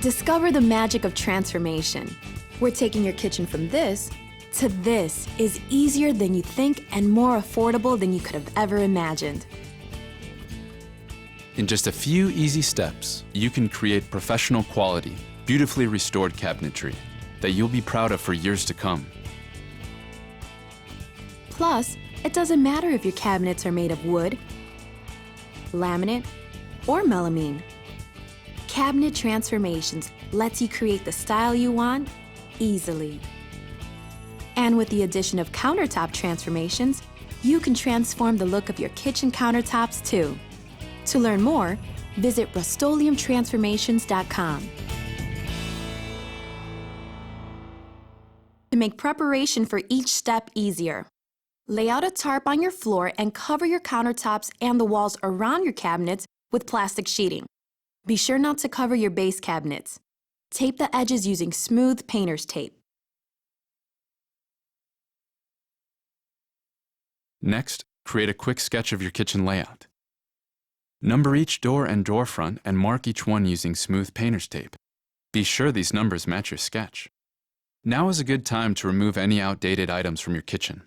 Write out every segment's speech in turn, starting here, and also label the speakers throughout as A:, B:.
A: Discover the magic of transformation. We're taking your kitchen from this to this is easier than you think and more affordable than you could have ever imagined.
B: In just a few easy steps, you can create professional quality, beautifully restored cabinetry that you'll be proud of for years to come.
A: Plus, it doesn't matter if your cabinets are made of wood, laminate, or melamine. Cabinet Transformations lets you create the style you want easily. And with the addition of countertop transformations, you can transform the look of your kitchen countertops too. To learn more, visit RUST-OLEUMtransformations.com. To make preparation for each step easier, lay out a tarp on your floor and cover your countertops and the walls around your cabinets with plastic sheeting. Be sure not to cover your base cabinets. Tape the edges using smooth painter's tape.
B: Next, create a quick sketch of your kitchen layout. Number each door and drawer front and mark each one using smooth painter's tape. Be sure these numbers match your sketch. Now is a good time to remove any outdated items from your kitchen.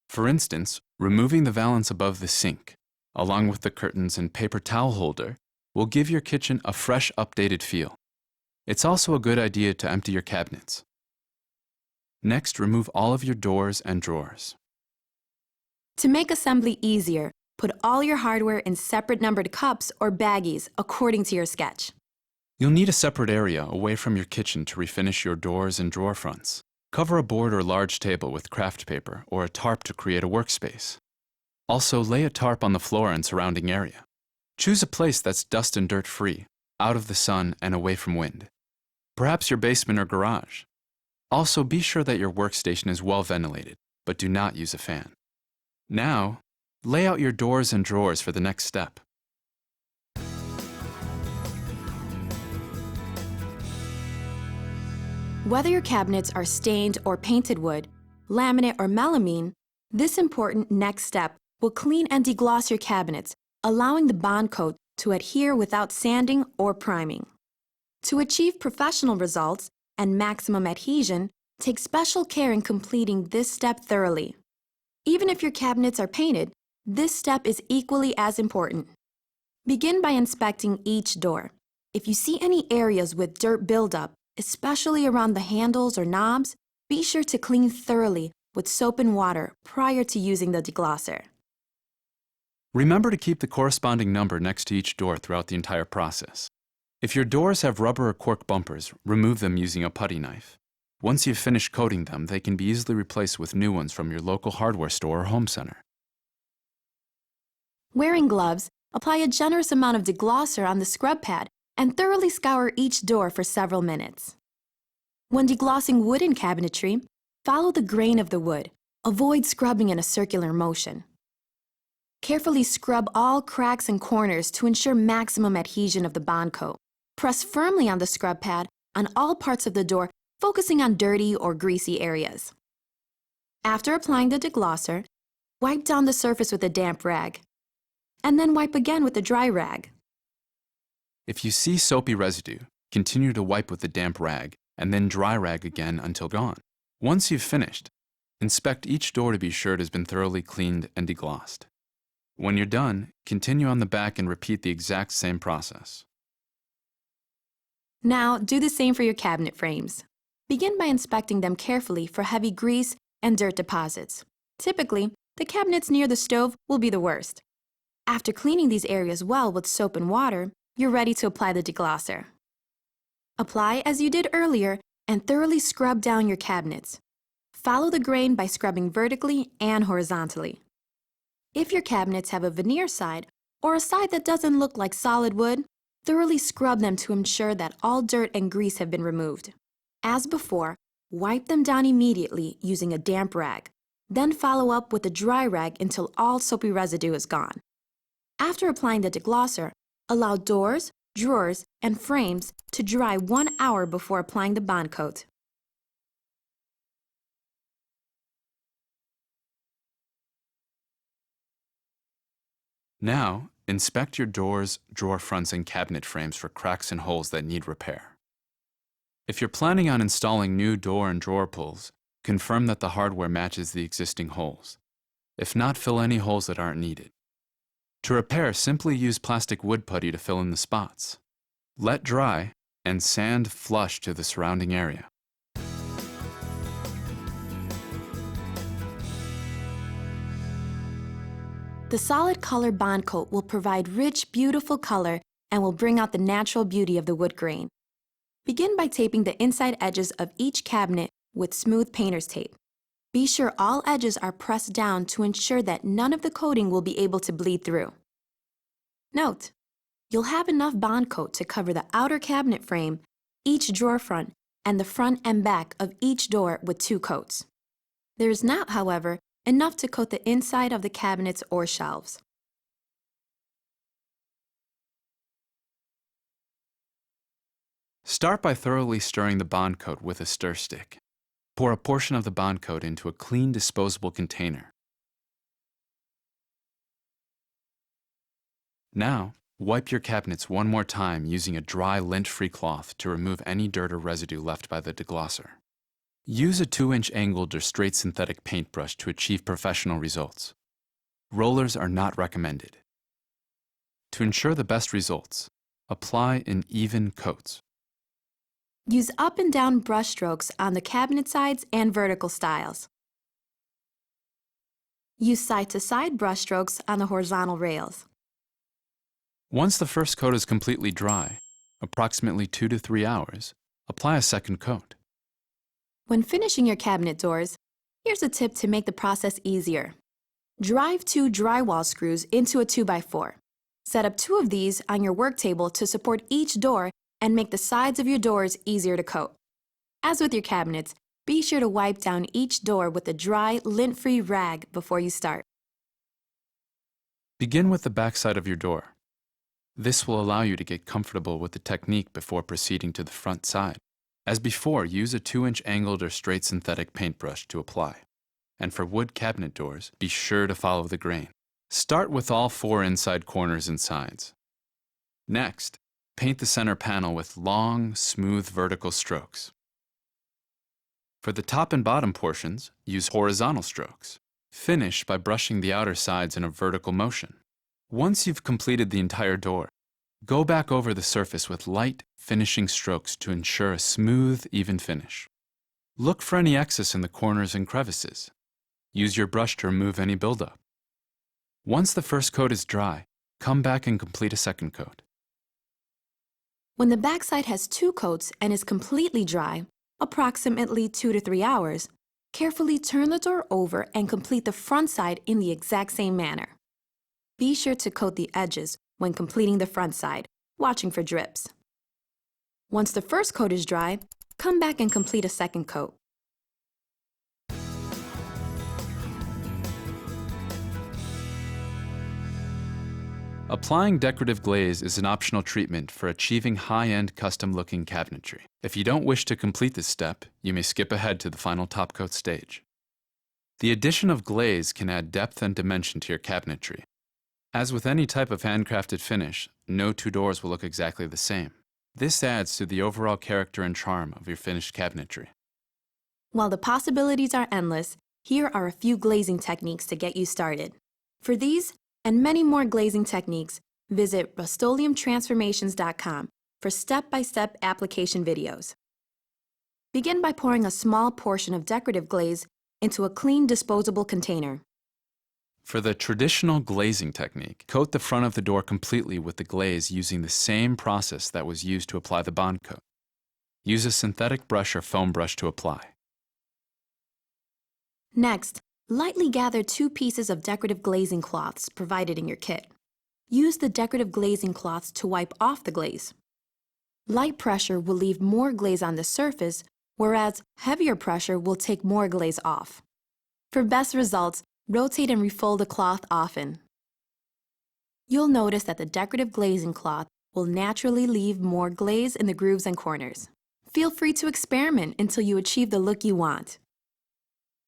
B: For instance, removing the valance above the sink, along with the curtains and paper towel holder, will give your kitchen a fresh, updated feel. It's also a good idea to empty your cabinets. Next, remove all of your doors and drawers.
A: To make assembly easier, put all your hardware in separate numbered cups or baggies according to your sketch.
B: You'll need a separate area away from your kitchen to refinish your doors and drawer fronts. Cover a board or large table with craft paper or a tarp to create a workspace. Also, lay a tarp on the floor and surrounding area. Choose a place that's dust and dirt free, out of the sun and away from wind. Perhaps your basement or garage. Also, be sure that your workstation is well ventilated, but do not use a fan. Now, lay out your doors and drawers for the next step.
A: Whether your cabinets are stained or painted wood, laminate or melamine, this important next step will clean and degloss your cabinets, allowing the bond coat to adhere without sanding or priming. To achieve professional results and maximum adhesion, take special care in completing this step thoroughly. Even if your cabinets are painted, this step is equally as important. Begin by inspecting each door. If you see any areas with dirt buildup, especially around the handles or knobs, be sure to clean thoroughly with soap and water prior to using the deglosser.
B: Remember to keep the corresponding number next to each door throughout the entire process. If your doors have rubber or cork bumpers, remove them using a putty knife. Once you've finished coating them, they can be easily replaced with new ones from your local hardware store or home center.
A: Wearing gloves, apply a generous amount of deglosser on the scrub pad and thoroughly scour each door for several minutes. When deglossing wooden cabinetry, follow the grain of the wood. Avoid scrubbing in a circular motion. Carefully scrub all cracks and corners to ensure maximum adhesion of the bond coat. Press firmly on the scrub pad on all parts of the door, focusing on dirty or greasy areas. After applying the deglosser, wipe down the surface with a damp rag, and then wipe again with a dry rag.
B: If you see soapy residue, continue to wipe with a damp rag and then dry rag again until gone. Once you've finished, inspect each door to be sure it has been thoroughly cleaned and deglossed. When you're done, continue on the back and repeat the exact same process.
A: Now, do the same for your cabinet frames. Begin by inspecting them carefully for heavy grease and dirt deposits. Typically, the cabinets near the stove will be the worst. After cleaning these areas well with soap and water, you're ready to apply the deglosser. Apply as you did earlier and thoroughly scrub down your cabinets. Follow the grain by scrubbing vertically and horizontally. If your cabinets have a veneer side or a side that doesn't look like solid wood, thoroughly scrub them to ensure that all dirt and grease have been removed. As before, wipe them down immediately using a damp rag. Then follow up with a dry rag until all soapy residue is gone. After applying the deglosser, allow doors, drawers, and frames to dry 1 hour before applying the bond coat.
B: Now, inspect your doors, drawer fronts, and cabinet frames for cracks and holes that need repair. If you're planning on installing new door and drawer pulls, confirm that the hardware matches the existing holes. If not, fill any holes that aren't needed. To repair, simply use plastic wood putty to fill in the spots. Let dry and sand flush to the surrounding area.
A: The solid color bond coat will provide rich, beautiful color and will bring out the natural beauty of the wood grain. Begin by taping the inside edges of each cabinet with smooth painter's tape. Be sure all edges are pressed down to ensure that none of the coating will be able to bleed through. Note: you'll have enough bond coat to cover the outer cabinet frame, each drawer front, and the front and back of each door with 2 coats. There is not, however, enough to coat the inside of the cabinets or shelves.
B: Start by thoroughly stirring the bond coat with a stir stick. Pour a portion of the bond coat into a clean disposable container. Now, wipe your cabinets one more time using a dry lint-free cloth to remove any dirt or residue left by the deglosser. Use a 2-inch angled or straight synthetic paintbrush to achieve professional results. Rollers are not recommended. To ensure the best results, apply in even coats.
A: Use up and down brush strokes on the cabinet sides and vertical stiles. Use side-to-side brush strokes on the horizontal rails.
B: Once the first coat is completely dry, approximately 2 to 3 hours, apply a second coat.
A: When finishing your cabinet doors, here's a tip to make the process easier. Drive 2 drywall screws into a 2x4. Set up 2 of these on your work table to support each door and make the sides of your doors easier to coat. As with your cabinets, be sure to wipe down each door with a dry, lint-free rag before you start.
B: Begin with the back side of your door. This will allow you to get comfortable with the technique before proceeding to the front side. As before, use a 2-inch angled or straight synthetic paintbrush to apply. And for wood cabinet doors, be sure to follow the grain. Start with all 4 inside corners and sides. Next, paint the center panel with long, smooth vertical strokes. For the top and bottom portions, use horizontal strokes. Finish by brushing the outer sides in a vertical motion. Once you've completed the entire door, go back over the surface with light, finishing strokes to ensure a smooth, even finish. Look for any excess in the corners and crevices. Use your brush to remove any buildup. Once the first coat is dry, come back and complete a second coat.
A: When the backside has 2 coats and is completely dry, approximately 2 to 3 hours, carefully turn the door over and complete the front side in the exact same manner. Be sure to coat the edges when completing the front side, watching for drips. Once the first coat is dry, come back and complete a second coat.
B: Applying decorative glaze is an optional treatment for achieving high-end custom-looking cabinetry. If you don't wish to complete this step, you may skip ahead to the final top coat stage. The addition of glaze can add depth and dimension to your cabinetry. As with any type of handcrafted finish, no 2 doors will look exactly the same. This adds to the overall character and charm of your finished cabinetry.
A: While the possibilities are endless, here are a few glazing techniques to get you started. For these and many more glazing techniques, visit RUST-OLEUMtransformations.com for step-by-step application videos. Begin by pouring a small portion of decorative glaze into a clean disposable container.
B: For the traditional glazing technique, coat the front of the door completely with the glaze using the same process that was used to apply the bond coat. Use a synthetic brush or foam brush to apply.
A: Next, lightly gather 2 pieces of decorative glazing cloths provided in your kit. Use the decorative glazing cloths to wipe off the glaze. Light pressure will leave more glaze on the surface, whereas heavier pressure will take more glaze off. For best results, rotate and refold the cloth often. You'll notice that the decorative glazing cloth will naturally leave more glaze in the grooves and corners. Feel free to experiment until you achieve the look you want.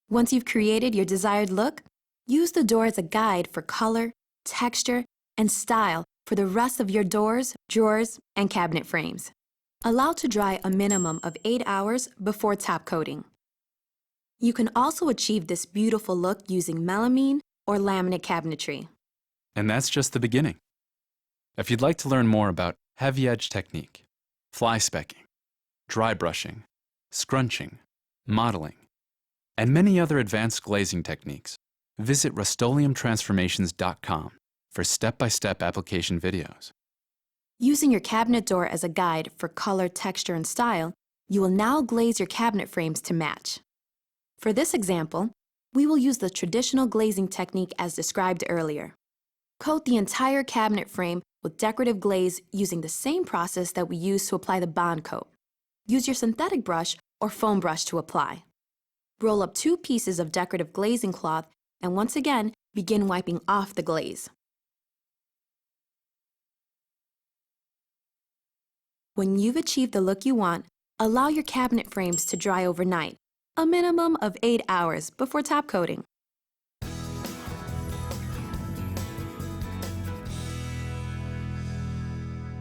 A: Once you've created your desired look, use the door as a guide for color, texture, and style for the rest of your doors, drawers, and cabinet frames. Allow to dry a minimum of 8 hours before top coating. You can also achieve this beautiful look using melamine or laminate cabinetry.
B: And that's just the beginning. If you'd like to learn more about heavy edge technique, fly specking, dry brushing, scrunching, modeling, and many other advanced glazing techniques, visit RUST-OLEUMtransformations.com for step-by-step application videos.
A: Using your cabinet door as a guide for color, texture, and style, you will now glaze your cabinet frames to match. For this example, we will use the traditional glazing technique as described earlier. Coat the entire cabinet frame with decorative glaze using the same process that we use to apply the bond coat. Use your synthetic brush or foam brush to apply. Roll up 2 pieces of decorative glazing cloth and once again begin wiping off the glaze. When you've achieved the look you want, allow your cabinet frames to dry overnight, a minimum of 8 hours before top coating.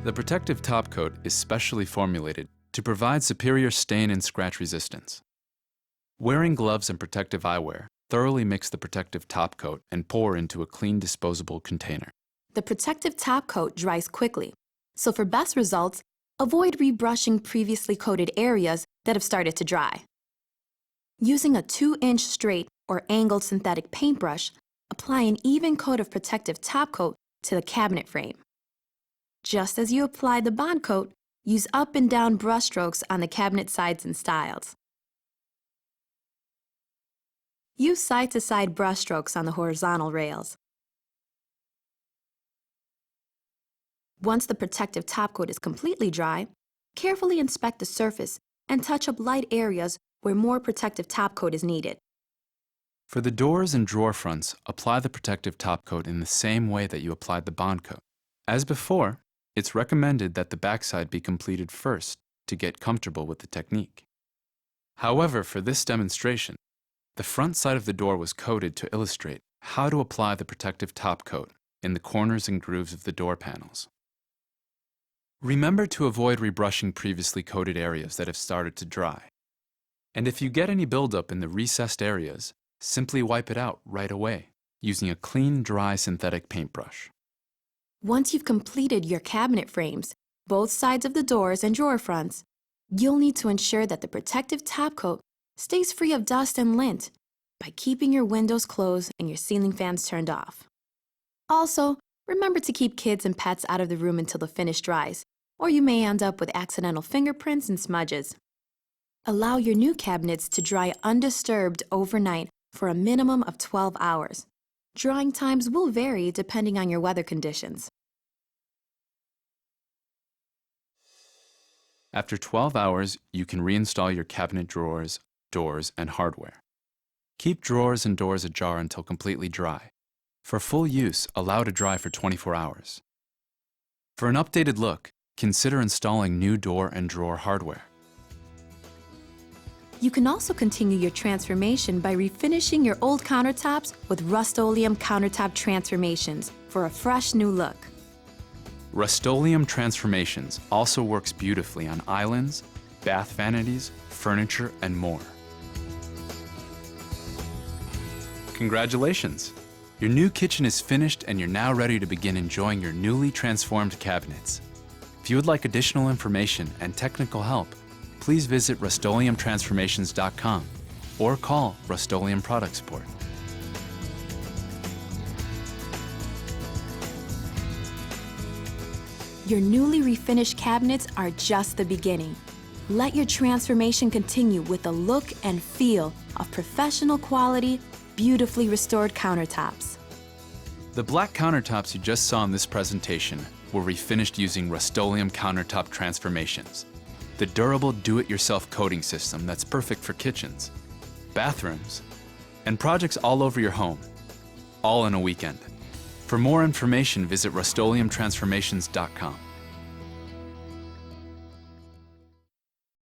B: The protective top coat is specially formulated to provide superior stain and scratch resistance. Wearing gloves and protective eyewear, thoroughly mix the protective top coat and pour into a clean disposable container.
A: The protective top coat dries quickly, so for best results, avoid rebrushing previously coated areas that have started to dry. Using a 2-inch straight or angled synthetic paintbrush, apply an even coat of protective top coat to the cabinet frame. Just as you apply the bond coat, use up and down brush strokes on the cabinet sides and stiles. Use side-to-side brush strokes on the horizontal rails. Once the protective top coat is completely dry, carefully inspect the surface and touch up light areas where more protective top coat is needed.
B: For the doors and drawer fronts, apply the protective top coat in the same way that you applied the bond coat. As before, it's recommended that the backside be completed first to get comfortable with the technique. However, for this demonstration, the front side of the door was coated to illustrate how to apply the protective top coat in the corners and grooves of the door panels. Remember to avoid rebrushing previously coated areas that have started to dry. And if you get any buildup in the recessed areas, simply wipe it out right away using a clean, dry synthetic paintbrush.
A: Once you've completed your cabinet frames, both sides of the doors and drawer fronts, you'll need to ensure that the protective top coat stays free of dust and lint by keeping your windows closed and your ceiling fans turned off. Also, remember to keep kids and pets out of the room until the finish dries, or you may end up with accidental fingerprints and smudges. Allow your new cabinets to dry undisturbed overnight for a minimum of 12 hours. Drying times will vary depending on your weather conditions.
B: After 12 hours, you can reinstall your cabinet drawers, doors, and hardware. Keep drawers and doors ajar until completely dry. For full use, allow to dry for 24 hours. For an updated look, consider installing new door and drawer hardware.
A: You can also continue your transformation by refinishing your old countertops with RUST-OLEUM countertop transformations for a fresh new look.
B: RUST-OLEUM Transformations also works beautifully on islands, bath vanities, furniture, and more. Congratulations! Your new kitchen is finished and you're now ready to begin enjoying your newly transformed cabinets. If you would like additional information and technical help, please visit RUST-OLEUMtransformations.com or call RUST-OLEUM Product Support.
A: Your newly refinished cabinets are just the beginning. Let your transformation continue with the look and feel of professional quality, beautifully restored countertops.
B: The black countertops you just saw in this presentation were refinished using RUST-OLEUM countertop transformations, the durable do-it-yourself coating system that's perfect for kitchens, bathrooms, and projects all over your home, all in a weekend. For more information, visit RUST-OLEUMtransformations.com.